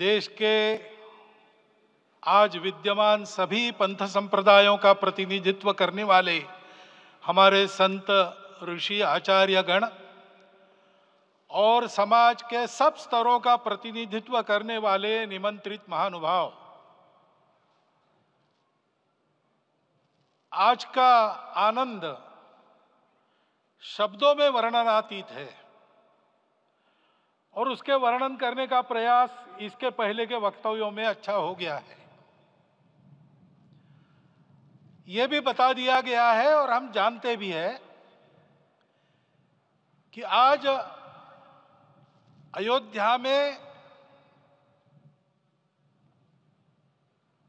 देश के आज विद्यमान सभी पंथ संप्रदायों का प्रतिनिधित्व करने वाले हमारे संत ऋषि आचार्य गण और समाज के सब स्तरों का प्रतिनिधित्व करने वाले निमंत्रित महानुभाव, आज का आनंद शब्दों में वर्णनातीत है और उसके वर्णन करने का प्रयास इसके पहले के वक्तव्यों में अच्छा हो गया है। यह भी बता दिया गया है और हम जानते भी हैं कि आज अयोध्या में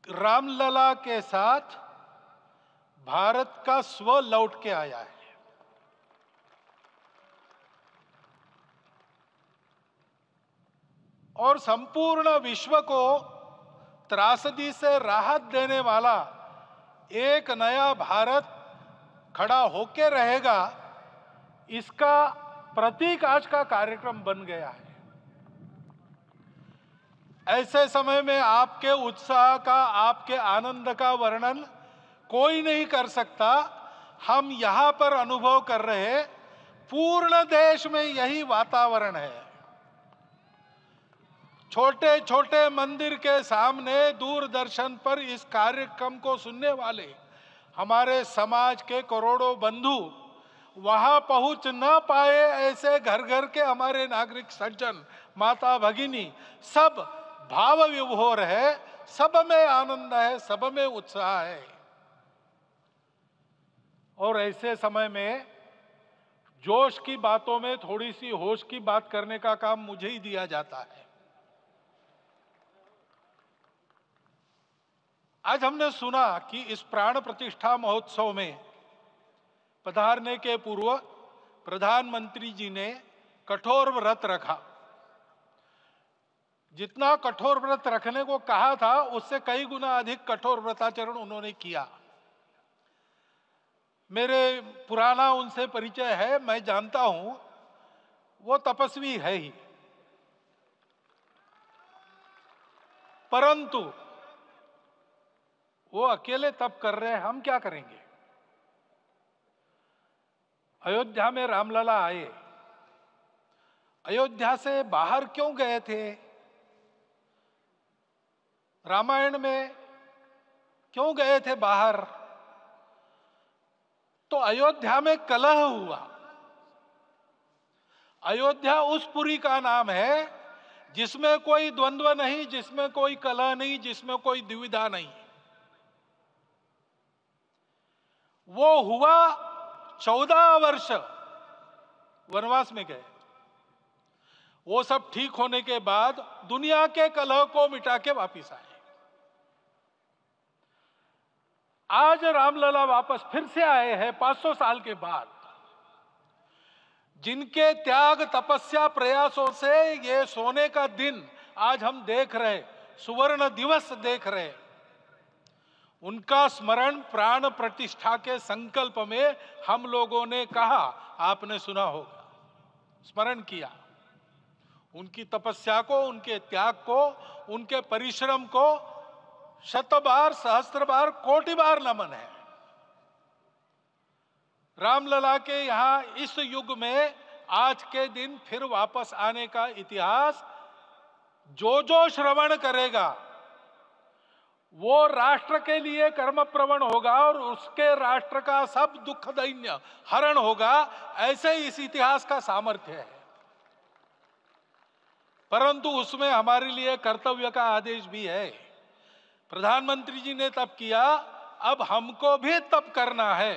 रामलला के साथ भारत का स्व लौट के आया है। और संपूर्ण विश्व को त्रासदी से राहत देने वाला एक नया भारत खड़ा होके रहेगा, इसका प्रतीक आज का कार्यक्रम बन गया है। ऐसे समय में आपके उत्साह का, आपके आनंद का वर्णन कोई नहीं कर सकता। हम यहां पर अनुभव कर रहे, पूर्ण देश में यही वातावरण है। छोटे छोटे मंदिर के सामने दूरदर्शन पर इस कार्यक्रम को सुनने वाले हमारे समाज के करोड़ों बंधु वहां पहुंच न पाए, ऐसे घर घर के हमारे नागरिक सज्जन, माता भगिनी सब भाव विभोर है, सब में आनंद है, सब में उत्साह है। और ऐसे समय में जोश की बातों में थोड़ी सी होश की बात करने का काम मुझे ही दिया जाता है। आज हमने सुना कि इस प्राण प्रतिष्ठा महोत्सव में पधारने के पूर्व प्रधानमंत्री जी ने कठोर व्रत रखा। जितना कठोर व्रत रखने को कहा था, उससे कई गुना अधिक कठोर व्रताचरण उन्होंने किया। मेरे पुराना उनसे परिचय है, मैं जानता हूं वो तपस्वी है ही, परंतु वो अकेले तप कर रहे हैं, हम क्या करेंगे। अयोध्या में रामलला आए, अयोध्या से बाहर क्यों गए थे, रामायण में क्यों गए थे बाहर, तो अयोध्या में कलह हुआ। अयोध्या उस पुरी का नाम है जिसमें कोई द्वंद्व नहीं, जिसमें कोई कलह नहीं, जिसमें कोई दुविधा नहीं। वो हुआ 14 वर्ष वनवास में गए। वो सब ठीक होने के बाद दुनिया के कलह को मिटा के वापिस आए। आज रामलला वापस फिर से आए हैं 500 साल के बाद। जिनके त्याग, तपस्या, प्रयासों से ये सोने का दिन आज हम देख रहे, सुवर्ण दिवस देख रहे, उनका स्मरण प्राण प्रतिष्ठा के संकल्प में हम लोगों ने कहा, आपने सुना होगा, स्मरण किया। उनकी तपस्या को, उनके त्याग को, उनके परिश्रम को शत बार, सहस्त्र बार, कोटि बार नमन है। रामलला के यहां इस युग में आज के दिन फिर वापस आने का इतिहास जो जो श्रवण करेगा वो राष्ट्र के लिए कर्म प्रवण होगा और उसके राष्ट्र का सब दुख दैन्य हरण होगा। ऐसे इस इतिहास का सामर्थ्य है। परंतु उसमें हमारे लिए कर्तव्य का आदेश भी है। प्रधानमंत्री जी ने तप किया, अब हमको भी तप करना है।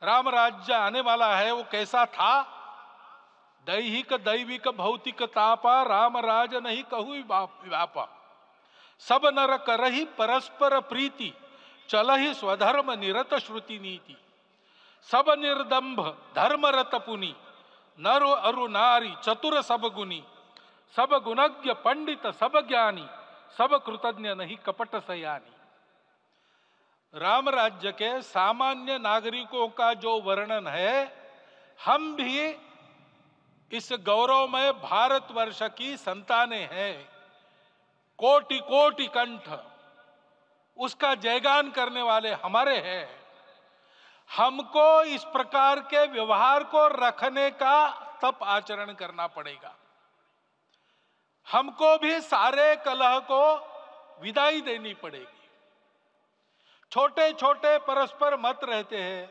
राम राज्य आने वाला है, वो कैसा था, दैहिक दैविक भौतिक तापा, राम राज नहीं कहु व्यापा, सब नर करहि परस्पर प्रीति, चलहि स्वधर्म निरत श्रुति नीति, सब निर्दंभ धर्म रत पुनि, नर अरु नारी चतुर सब गुनी, सब गुणज्ञ पंडित सब ज्ञानी, सब कृतज्ञ नहीं कपट सयानी। राम राज्य के सामान्य नागरिकों का जो वर्णन है, हम भी इस गौरवमय भारतवर्ष की संतानें हैं, कोटि कोटि कंठ उसका जयगान करने वाले हमारे हैं। हमको इस प्रकार के व्यवहार को रखने का तप आचरण करना पड़ेगा। हमको भी सारे कलह को विदाई देनी पड़ेगी। छोटे छोटे परस्पर मत रहते हैं,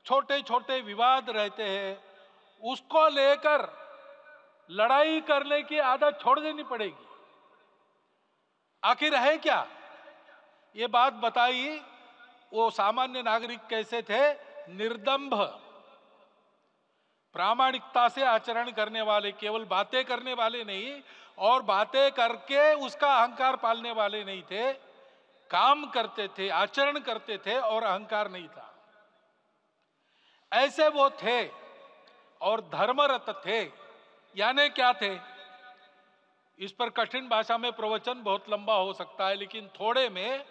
छोटे छोटे विवाद रहते हैं, उसको लेकर लड़ाई करने की आदत छोड़ देनी पड़ेगी। आखिर है क्या? ये बात बताइए, वो सामान्य नागरिक कैसे थे? निर्दंभ, प्रामाणिकता से आचरण करने वाले, केवल बातें करने वाले नहीं और बातें करके उसका अहंकार पालने वाले नहीं थे। काम करते थे, आचरण करते थे और अहंकार नहीं था, ऐसे वो थे। और धर्मरत थे, यानी क्या थे? इस पर कठिन भाषा में प्रवचन बहुत लंबा हो सकता है, लेकिन थोड़े में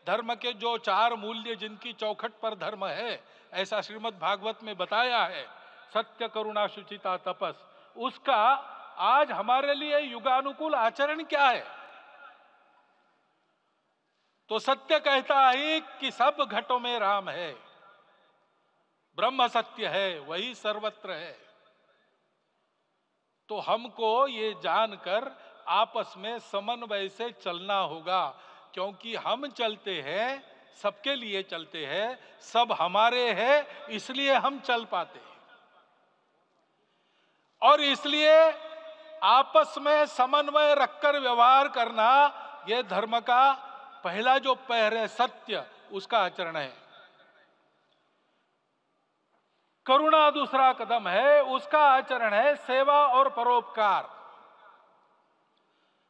धर्म के जो 4 मूल्य जिनकी चौखट पर धर्म है, ऐसा श्रीमद् भागवत में बताया है, सत्य, करुणा, शुचिता, तपस, उसका आज हमारे लिए युगानुकूल आचरण क्या है? तो सत्य कहता है कि सब घटों में राम है, ब्रह्म सत्य है, वही सर्वत्र है। तो हमको ये जानकर आपस में समन्वय से चलना होगा, क्योंकि हम चलते हैं, सबके लिए चलते हैं, सब हमारे हैं, इसलिए हम चल पाते हैं। और इसलिए आपस में समन्वय रखकर व्यवहार करना, यह धर्म का पहला जो पैर है, सत्य, उसका आचरण है। करुणा दूसरा कदम है, उसका आचरण है सेवा और परोपकार।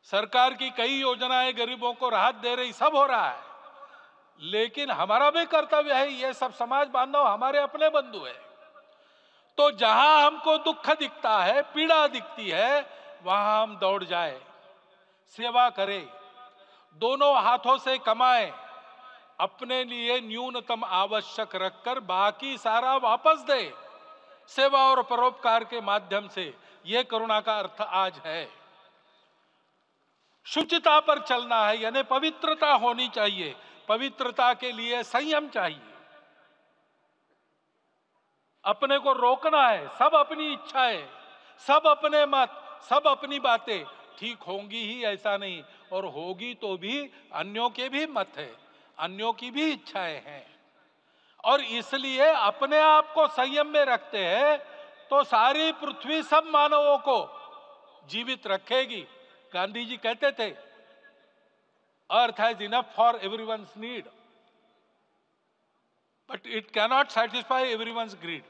सरकार की कई योजनाएं गरीबों को राहत दे रही, सब हो रहा है, लेकिन हमारा भी कर्तव्य है, ये सब समाज बांधव हमारे अपने बंधु है। तो जहां हमको दुख दिखता है, पीड़ा दिखती है, वहां हम दौड़ जाए, सेवा करें, दोनों हाथों से कमाएं, अपने लिए न्यूनतम आवश्यक रखकर बाकी सारा वापस दे, सेवा और परोपकार के माध्यम से। यह करुणा का अर्थ आज है। शुचिता पर चलना है, यानी पवित्रता होनी चाहिए। पवित्रता के लिए संयम चाहिए, अपने को रोकना है। सब अपनी इच्छाएं, सब अपने मत, सब अपनी बातें ठीक होंगी ही ऐसा नहीं, और होगी तो भी अन्यों के भी मत है, अन्यों की भी इच्छाएं हैं। और इसलिए अपने आप को संयम में रखते हैं तो सारी पृथ्वी सब मानवों को जीवित रखेगी। गांधी जी कहते थे, earth has enough for everyone's need, but it cannot satisfy everyone's greed.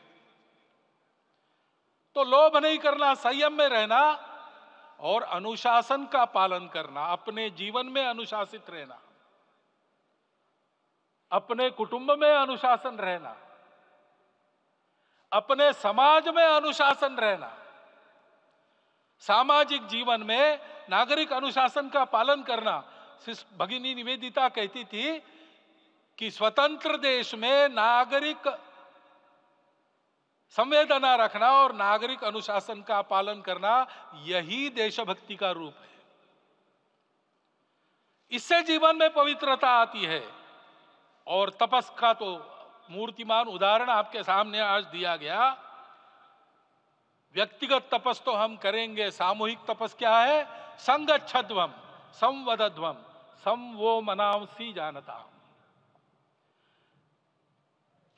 तो लोभ नहीं करना, संयम में रहना और अनुशासन का पालन करना, अपने जीवन में अनुशासित रहना, अपने कुटुंब में अनुशासन रहना, अपने समाज में अनुशासन रहना। सामाजिक जीवन में नागरिक अनुशासन का पालन करना। भगिनी निवेदिता कहती थी कि स्वतंत्र देश में नागरिक संवेदना रखना और नागरिक अनुशासन का पालन करना, यही देशभक्ति का रूप है। इससे जीवन में पवित्रता आती है। और तपस का तो मूर्तिमान उदाहरण आपके सामने आज दिया गया। व्यक्तिगत तपस तो हम करेंगे, सामूहिक तपस क्या है? संगच्छध्वम संवदध्वम संवो मनांसी जानता।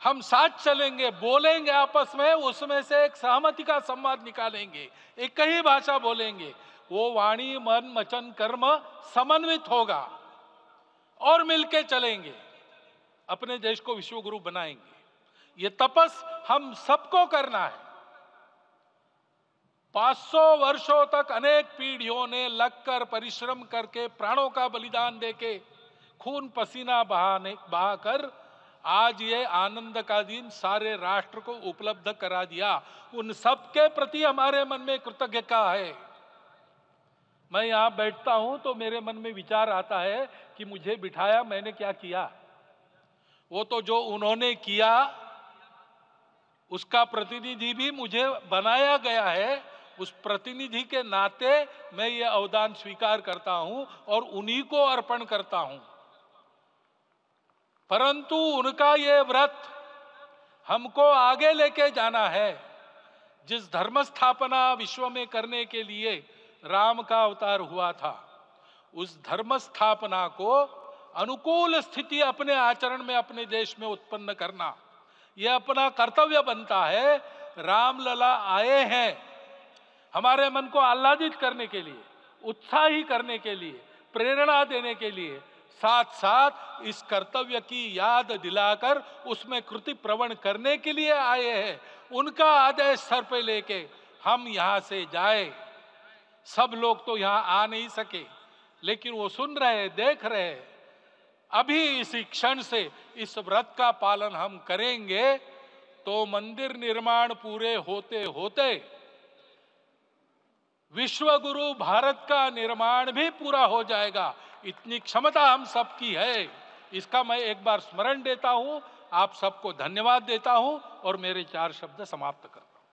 हम साथ चलेंगे, बोलेंगे आपस में, उसमें से एक सहमति का संवाद निकालेंगे, एक ही भाषा बोलेंगे, वो वाणी मन वचन कर्म समन्वित होगा और मिलके चलेंगे, अपने देश को विश्व गुरु बनाएंगे। ये तपस हम सबको करना है। 500 वर्षों तक अनेक पीढ़ियों ने लगकर परिश्रम करके, प्राणों का बलिदान देके, खून पसीना बहाकर आज ये आनंद का दिन सारे राष्ट्र को उपलब्ध करा दिया। उन सबके प्रति हमारे मन में कृतज्ञता है। मैं यहां बैठता हूं तो मेरे मन में विचार आता है कि मुझे बिठाया, मैंने क्या किया? वो तो जो उन्होंने किया उसका प्रतिनिधि भी मुझे बनाया गया है। उस प्रतिनिधि के नाते मैं ये अवदान स्वीकार करता हूं और उन्हीं को अर्पण करता हूं। परंतु उनका ये व्रत हमको आगे लेके जाना है। जिस धर्म स्थापना विश्व में करने के लिए राम का अवतार हुआ था, उस धर्म स्थापना को अनुकूल स्थिति अपने आचरण में अपने देश में उत्पन्न करना, यह अपना कर्तव्य बनता है। रामलला आए हैं हमारे मन को आह्लादित करने के लिए, उत्साही करने के लिए, प्रेरणा देने के लिए, साथ साथ इस कर्तव्य की याद दिलाकर उसमें कृति प्रवण करने के लिए आए हैं। उनका आदेश सर पे लेके हम यहां से जाए। सब लोग तो यहां आ नहीं सके, लेकिन वो सुन रहे, देख रहे। अभी इसी क्षण से इस व्रत का पालन हम करेंगे तो मंदिर निर्माण पूरे होते होते विश्व गुरु भारत का निर्माण भी पूरा हो जाएगा। इतनी क्षमता हम सबकी है। इसका मैं एक बार स्मरण देता हूं, आप सबको धन्यवाद देता हूं और मेरे 4 शब्द समाप्त करता हूं।